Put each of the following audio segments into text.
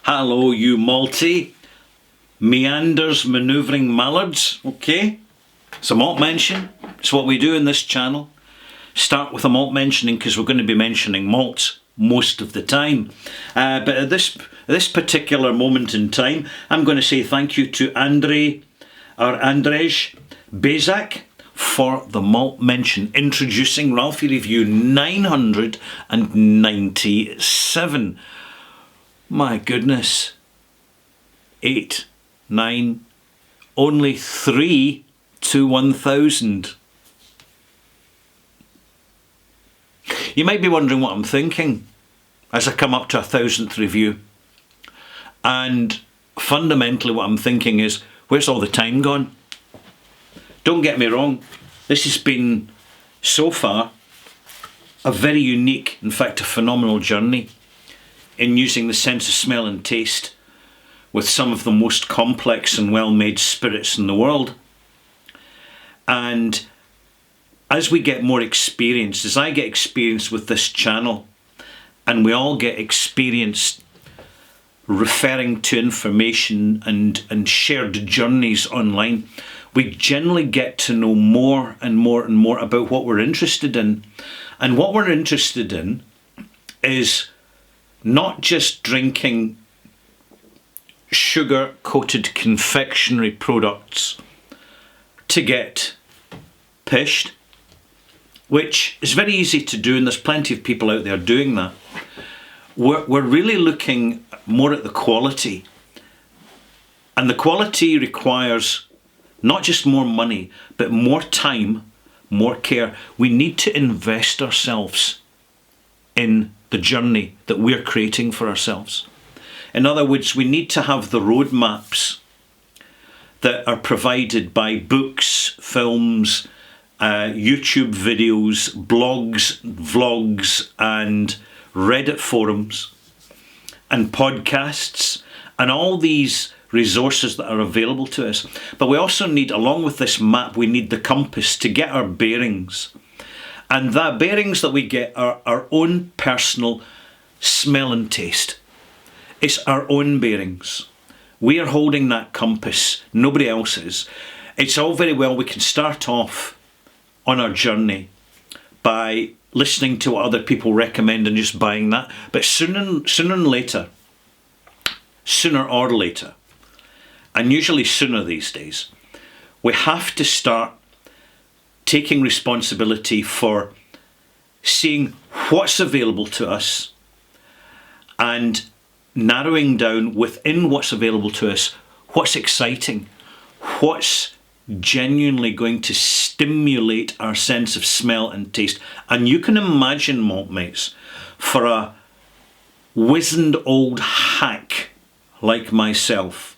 Hello, you meanders, manoeuvring mallards, okay? It's a malt mention. It's what we do in this channel. Start with a malt mentioning because we're going to be mentioning malts most of the time. But at this particular moment in time, I'm going to say thank you to Andrzej Bezak for the malt mention, introducing Ralphie Review 997. My goodness. 8, 9, only 3 to 1,000. You might be wondering what I'm thinking as I come up to 1,000th review. And fundamentally what I'm thinking is, where's all the time gone? Don't get me wrong, this has been so far a very unique, in fact a phenomenal journey in using the sense of smell and taste with some of the most complex and well-made spirits in the world. And as we get more experience, as I get experience with this channel, and we all get experience referring to information and shared journeys online, we generally get to know more and more and more about what we're interested in. And what we're interested in is not just drinking sugar-coated confectionery products to get pished, which is very easy to do, and there's plenty of people out there doing that. We're really looking more at the quality, and the quality requires not just more money, but more time, more care. We need to invest ourselves in the journey that we're creating for ourselves. In other words, we need to have the roadmaps that are provided by books, films, YouTube videos, blogs, vlogs, and Reddit forums, and podcasts, and all these resources that are available to us. But we also need, along with this map, we need the compass to get our bearings. And the bearings that we get are our own personal smell and taste. It's our own bearings. We are holding that compass, nobody else is. It's all very well, we can start off on our journey by listening to what other people recommend and just buying that. But sooner or later, and usually sooner these days, we have to start taking responsibility for seeing what's available to us and narrowing down within what's available to us what's exciting, what's genuinely going to stimulate our sense of smell and taste. And you can imagine, malt mates, for a wizened old hack like myself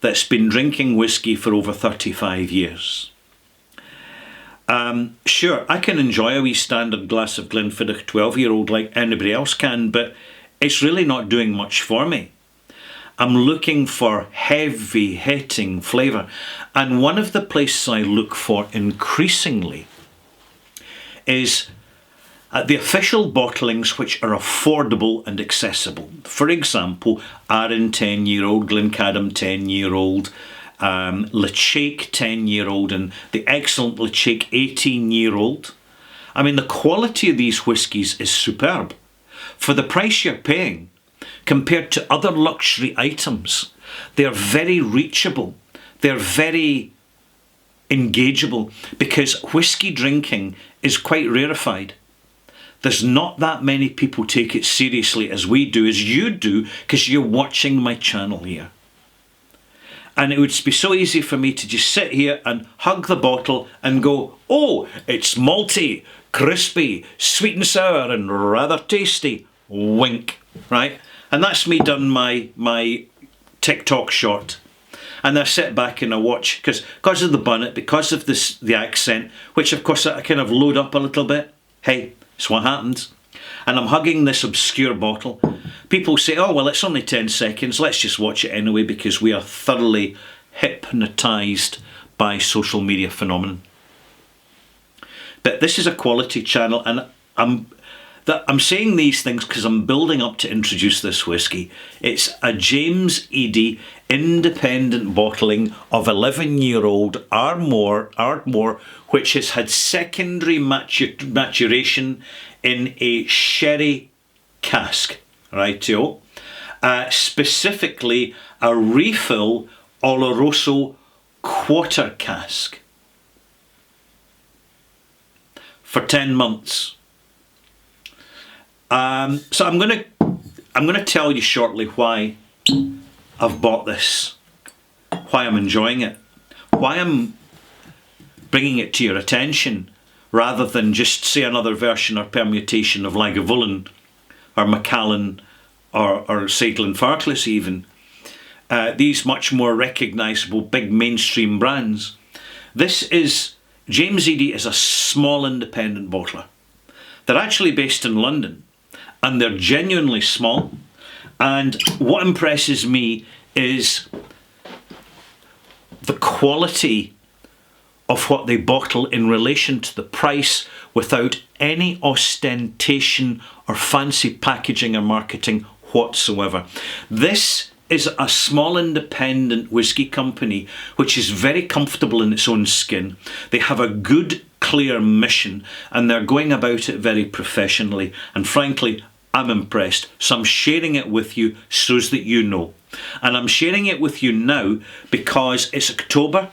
that's been drinking whiskey for over 35 years. Sure, I can enjoy a wee standard glass of Glenfiddich 12-year-old like anybody else can, but it's really not doing much for me. I'm looking for heavy-hitting flavour, and one of the places I look for increasingly is at the official bottlings which are affordable and accessible. For example, Arran 10-year-old, Glencadam 10-year-old, Lechake 10-year-old, and the excellent Lechake 18-year-old. I mean, the quality of these whiskies is superb. For the price you're paying, compared to other luxury items, they're very reachable. They're very engageable, because whiskey drinking is quite rarefied. There's not that many people take it seriously as we do, as you do, because you're watching my channel here. And it would be so easy for me to just sit here and hug the bottle and go, oh, it's malty, crispy, sweet and sour, and rather tasty. Wink, right? And that's me done my TikTok short. And I sit back and I watch, because of the bonnet, because of the accent, which of course I kind of load up a little bit. Hey, it's what happens. And I'm hugging this obscure bottle. People say, oh, well, it's only 10 seconds. Let's just watch it anyway, because we are thoroughly hypnotised by social media phenomenon. But this is a quality channel, and I'm saying these things because I'm building up to introduce this whisky. It's a James Eadie independent bottling of 11-year-old Ardmore, which has had secondary maturation in a sherry cask, rightio. Specifically a refill Oloroso quarter cask for 10 months. So I'm going to tell you shortly why I've bought this, why I'm enjoying it, why I'm bringing it to your attention rather than just say another version or permutation of Lagavulin or Macallan or say Glenfarclas even. These much more recognisable big mainstream brands. James Eadie is a small independent bottler. They're actually based in London. And they're genuinely small. And what impresses me is the quality of what they bottle in relation to the price without any ostentation or fancy packaging or marketing whatsoever. This is a small independent whisky company which is very comfortable in its own skin. They have a good, clear mission and they're going about it very professionally, and frankly I'm impressed. So I'm sharing it with you so that you know. And I'm sharing it with you now because it's October,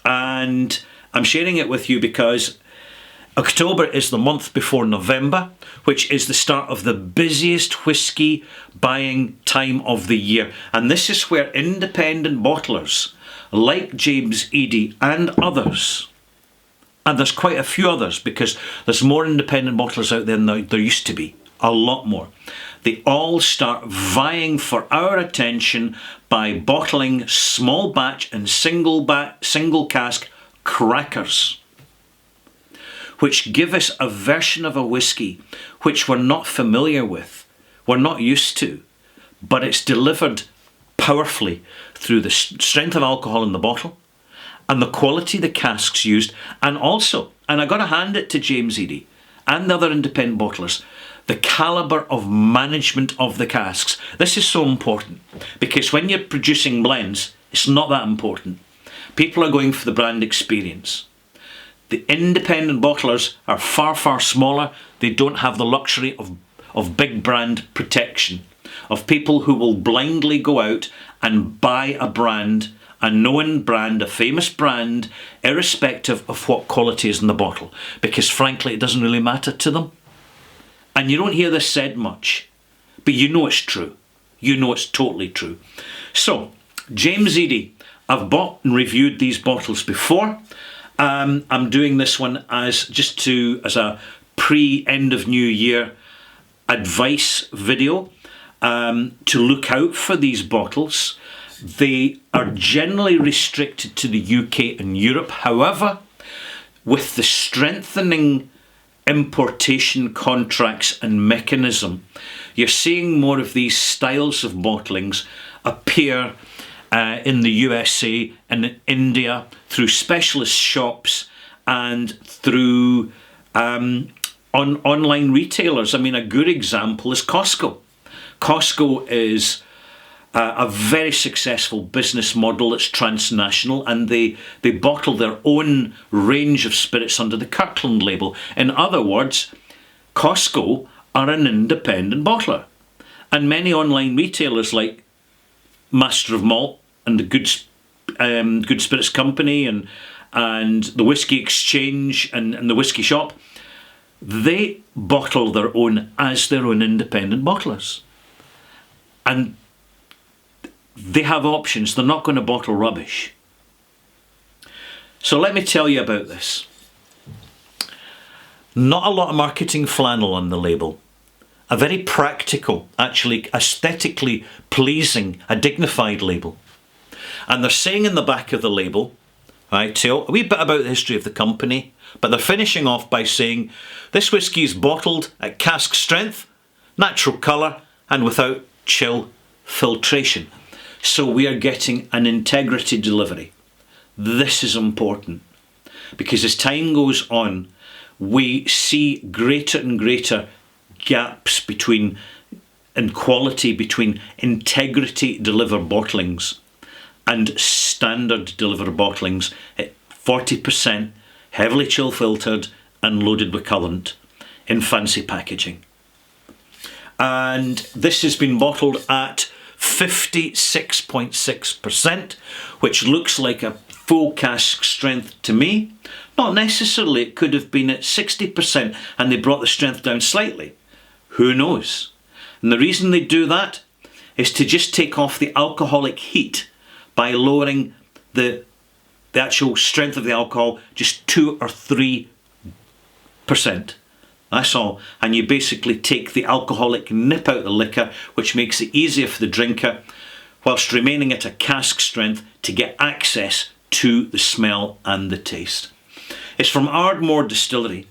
and I'm sharing it with you because October is the month before November, which is the start of the busiest whisky buying time of the year. And this is where independent bottlers like James Eadie and others, and there's quite a few others because there's more independent bottlers out there than there used to be, a lot more. They all start vying for our attention by bottling small batch and single cask crackers, which give us a version of a whisky which we're not familiar with, we're not used to, but it's delivered powerfully through the strength of alcohol in the bottle and the quality of the casks used, and also, and I got to hand it to James Eadie and the other independent bottlers, the calibre of management of the casks. This is so important because when you're producing blends, it's not that important. People are going for the brand experience. The independent bottlers are far, far smaller. They don't have the luxury of big brand protection, of people who will blindly go out and buy a brand, a known brand, a famous brand, irrespective of what quality is in the bottle, because frankly it doesn't really matter to them. And you don't hear this said much, but you know it's true. You know it's totally true. So, James Eadie, I've bought and reviewed these bottles before. I'm doing this one as a pre-end of New Year advice video to look out for these bottles. They are generally restricted to the UK and Europe. However, with the strengthening importation contracts and mechanism, you're seeing more of these styles of bottlings appear in the USA and in India through specialist shops and through online retailers. I mean, a good example is Costco. Costco is a very successful business model that's transnational, and they bottle their own range of spirits under the Kirkland label. In other words, Costco are an independent bottler. And many online retailers like Master of Malt and the Good Spirits Company and the Whiskey Exchange and the Whiskey Shop, they bottle their own as their own independent bottlers. And they have options. They're not going to bottle rubbish. So let me tell you about this. Not a lot of marketing flannel on the label. A very practical, actually aesthetically pleasing, a dignified label. And they're saying in the back of the label, right, tell a wee bit about the history of the company, but they're finishing off by saying this whisky is bottled at cask strength, natural colour, and without chill filtration. So we are getting an integrity delivery. This is important because as time goes on, we see greater and greater gaps in quality between integrity deliver bottlings and standard deliver bottlings at 40%, heavily chill filtered and loaded with colourant in fancy packaging. And this has been bottled at 56.6%, which looks like a full cask strength to me. Not necessarily, it could have been at 60% and they brought the strength down slightly. Who knows? And the reason they do that is to just take off the alcoholic heat by lowering the actual strength of the alcohol just 2 or 3%. That's all. And you basically take the alcoholic nip out of the liquor, which makes it easier for the drinker, whilst remaining at a cask strength to get access to the smell and the taste. It's from Ardmore Distillery.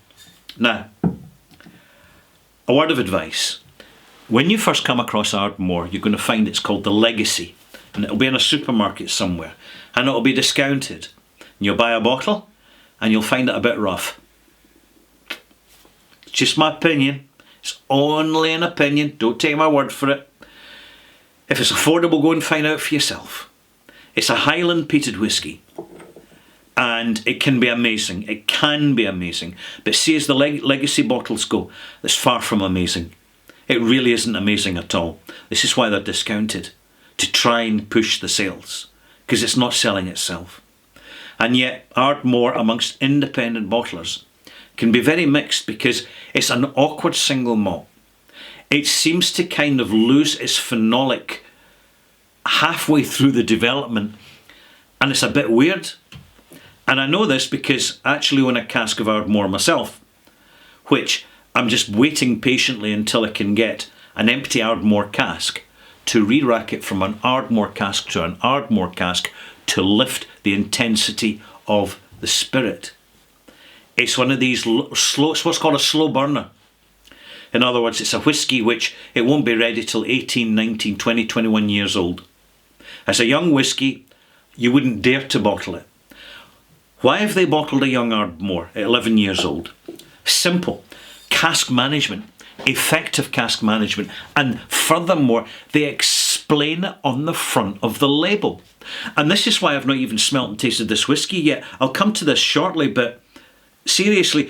Now, a word of advice. When you first come across Ardmore, you're going to find it's called the Legacy, and it'll be in a supermarket somewhere, and it'll be discounted. And you'll buy a bottle, and you'll find it a bit rough. It's just my opinion. It's only an opinion. Don't take my word for it. If it's affordable, go and find out for yourself. It's a Highland peated whisky, and it can be amazing. It can be amazing. But see, as the Legacy bottles go, it's far from amazing. It really isn't amazing at all. This is why they're discounted, to try and push the sales, because it's not selling itself. And yet Ardmore, amongst independent bottlers, can be very mixed because it's an awkward single malt. It seems to kind of lose its phenolic halfway through the development, and it's a bit weird. And I know this because I actually own a cask of Ardmore myself, which I'm just waiting patiently until I can get an empty Ardmore cask to re-rack it from an Ardmore cask to an Ardmore cask to lift the intensity of the spirit. It's one of these slow, it's what's called a slow burner. In other words, it's a whisky which it won't be ready till 18, 19, 20, 21 years old. As a young whisky, you wouldn't dare to bottle it. Why have they bottled a young Ardmore at 11 years old? Simple. Cask management. Effective cask management. And furthermore, they explain it on the front of the label. And this is why I've not even smelt and tasted this whisky yet. I'll come to this shortly, but seriously,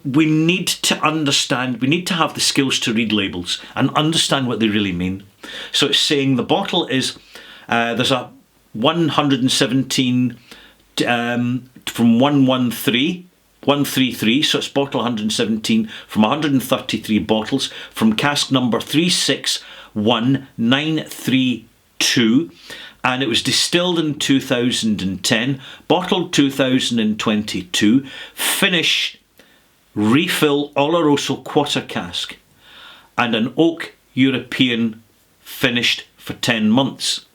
we need to understand, we need to have the skills to read labels and understand what they really mean. So it's saying the bottle is, there's a 117 from 133, so it's bottle 117 from 133 bottles from cask number 361932. And it was distilled in 2010, bottled 2022, finish, refill Oloroso quarter cask, and an oak European finished for 10 months.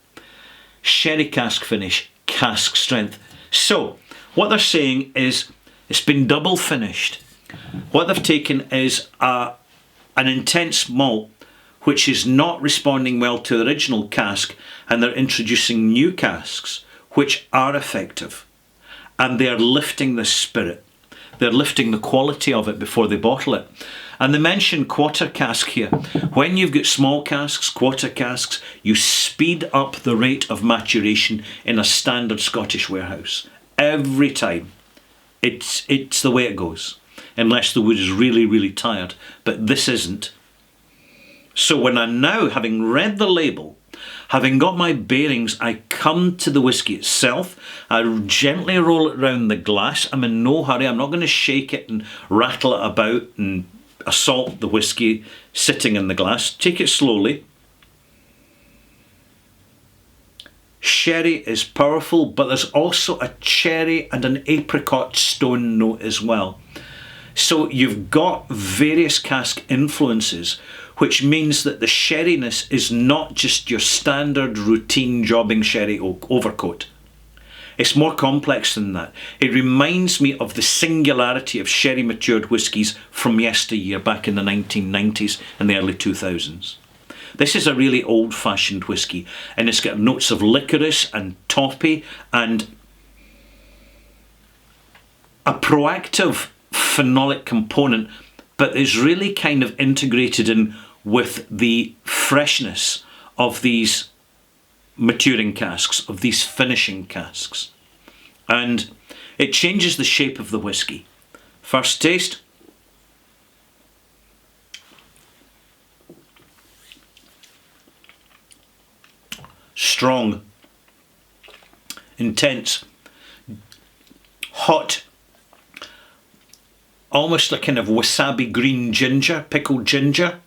Sherry cask finish, cask strength. So, what they're saying is it's been double finished. What they've taken is an intense malt which is not responding well to the original cask, and they're introducing new casks which are effective, and they are lifting the spirit. They're lifting the quality of it before they bottle it. And they mention quarter cask here. When you've got small casks, quarter casks, you speed up the rate of maturation in a standard Scottish warehouse. Every time. It's the way it goes. Unless the wood is really, really tired. But this isn't. So when I'm now, having read the label, having got my bearings, I come to the whisky itself. I gently roll it round the glass. I'm in no hurry. I'm not going to shake it and rattle it about and assault the whisky sitting in the glass. Take it slowly. Sherry is powerful, but there's also a cherry and an apricot stone note as well. So you've got various cask influences, which means that the sherryness is not just your standard routine jobbing sherry overcoat. It's more complex than that. It reminds me of the singularity of sherry matured whiskies from yesteryear, back in the 1990s and the early 2000s. This is a really old-fashioned whisky, and it's got notes of licorice and toffee and a proactive phenolic component but is really kind of integrated in with the freshness of these maturing casks, of these finishing casks. And it changes the shape of the whisky. First taste. Strong, intense, hot, almost a kind of wasabi green ginger, pickled ginger.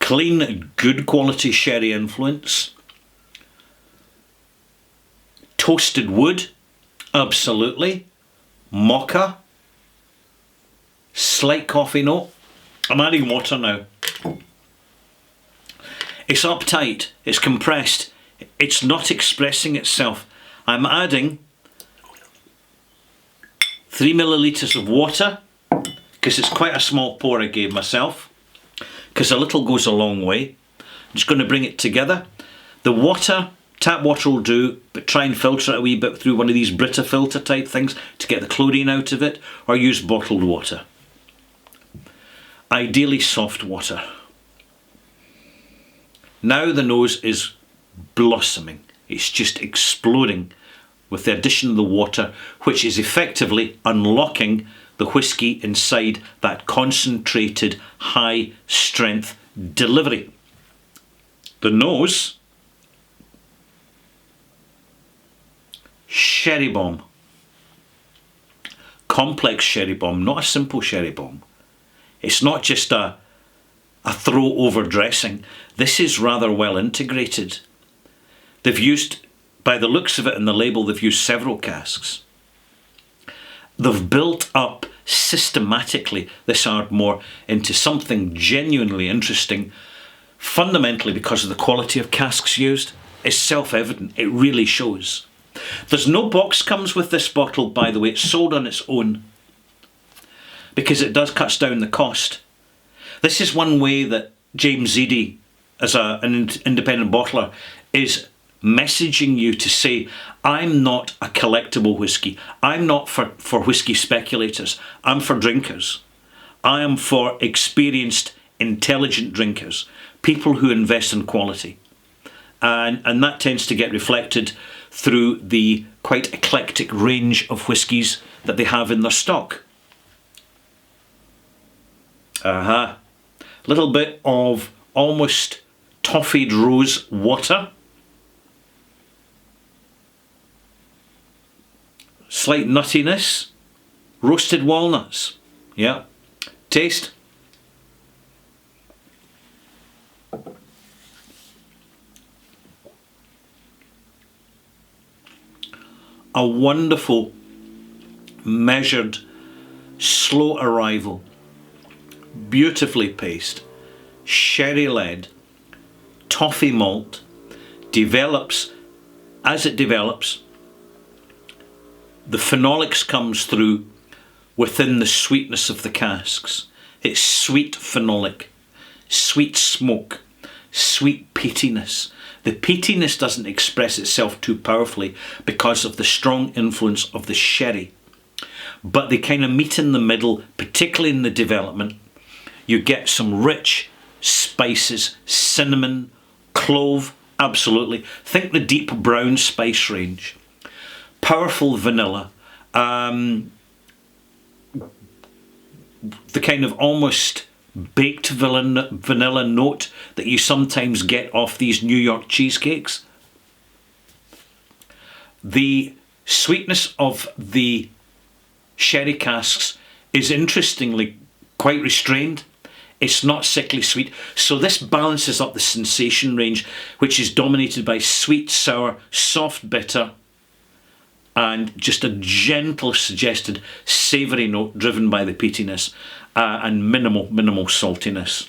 Clean, good quality sherry influence. Toasted wood, absolutely. Mocha. Slight coffee note. I'm adding water now. It's uptight, it's compressed, it's not expressing itself. I'm adding 3 millilitres of water, because it's quite a small pour I gave myself, because a little goes a long way. I'm just going to bring it together. The water, tap water will do, but try and filter it a wee bit through one of these Brita filter type things to get the chlorine out of it, or use bottled water. Ideally soft water. Now the nose is blossoming. It's just exploding with the addition of the water, which is effectively unlocking the whisky inside that concentrated high strength delivery. The nose, sherry bomb. Complex sherry bomb, not a simple sherry bomb. It's not just a throw over dressing. This is rather well integrated. They've used, by the looks of it in the label, they've used several casks. They've built up systematically this Ardmore into something genuinely interesting, fundamentally because of the quality of casks used. It's self-evident, it really shows. There's no box comes with this bottle, by the way. It's sold on its own, because it does cut down the cost. This is one way that James Eadie, as an independent bottler, is messaging you to say, I'm not a collectible whisky. I'm not for whisky speculators. I'm for drinkers. I am for experienced, intelligent drinkers, people who invest in quality. And that tends to get reflected through the quite eclectic range of whiskies that they have in their stock. Aha. Little bit of almost toffeed rose water. Slight nuttiness. Roasted walnuts. Yeah. Taste. A wonderful, measured, slow arrival. Beautifully paced, sherry led, toffee malt, develops. As it develops, the phenolics comes through within the sweetness of the casks. It's sweet phenolic, sweet smoke, sweet peatiness. The peatiness doesn't express itself too powerfully because of the strong influence of the sherry, but they kind of meet in the middle, particularly in the development. You get some rich spices, cinnamon, clove, absolutely. Think the deep brown spice range. Powerful vanilla. The kind of almost baked vanilla note that you sometimes get off these New York cheesecakes. The sweetness of the sherry casks is interestingly quite restrained. It's not sickly sweet. So this balances up the sensation range, which is dominated by sweet, sour, soft, bitter, and just a gentle suggested savoury note driven by the peatiness and minimal saltiness.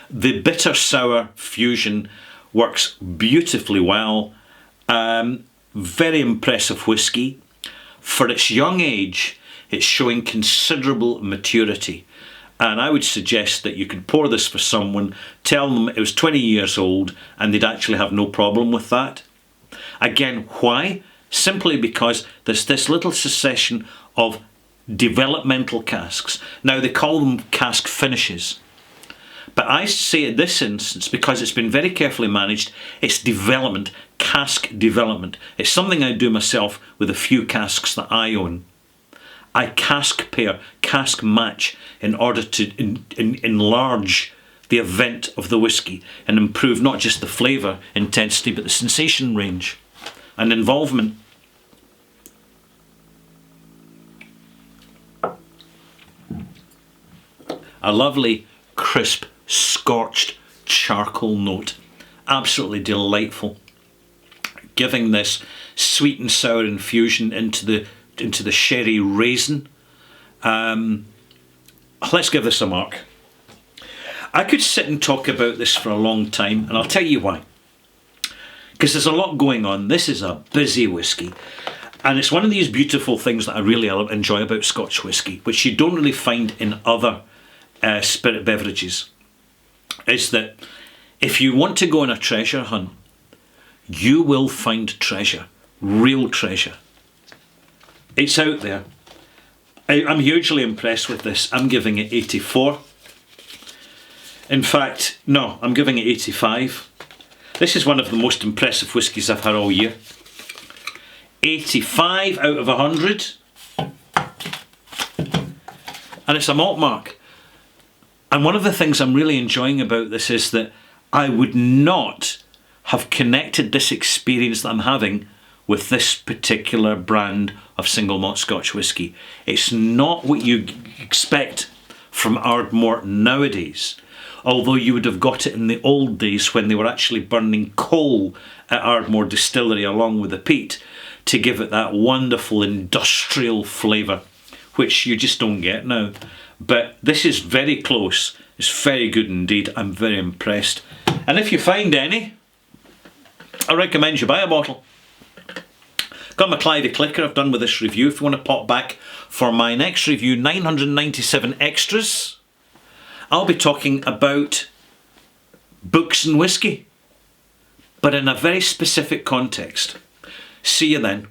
The bitter-sour fusion works beautifully well. Very impressive whisky. For its young age, it's showing considerable maturity. And I would suggest that you could pour this for someone, tell them it was 20 years old, and they'd actually have no problem with that. Again, why? Simply because there's this little succession of developmental casks. Now they call them cask finishes. But I say in this instance, because it's been very carefully managed, it's development, cask development. It's something I do myself with a few casks that I own. I cask pair, cask match in order to enlarge the event of the whisky and improve not just the flavour intensity but the sensation range and involvement. A lovely, crisp, scorched charcoal note. Absolutely delightful. Giving this sweet and sour infusion into the sherry raisin. Let's give this a mark. I could sit and talk about this for a long time, and I'll tell you why. Because there's a lot going on. This is a busy whisky. And it's one of these beautiful things that I really enjoy about Scotch whisky, which you don't really find in other spirit beverages, is that if you want to go on a treasure hunt, you will find treasure, real treasure. It's out there. I'm hugely impressed with this. I'm giving it 84. In fact, no, I'm giving it 85. This is one of the most impressive whiskies I've had all year. 85 out of 100. And it's a malt mark. And one of the things I'm really enjoying about this is that I would not have connected this experience that I'm having with this particular brand of single malt Scotch whisky. It's not what you expect from Ardmore nowadays, although you would have got it in the old days when they were actually burning coal at Ardmore Distillery along with the peat to give it that wonderful industrial flavour, which you just don't get now. But this is very close. It's very good indeed. I'm very impressed. And if you find any, I recommend you buy a bottle. Got my Clyde Clicker I've done with this review. If you want to pop back for my next review, 997 Extras, I'll be talking about books and whisky, but in a very specific context. See you then.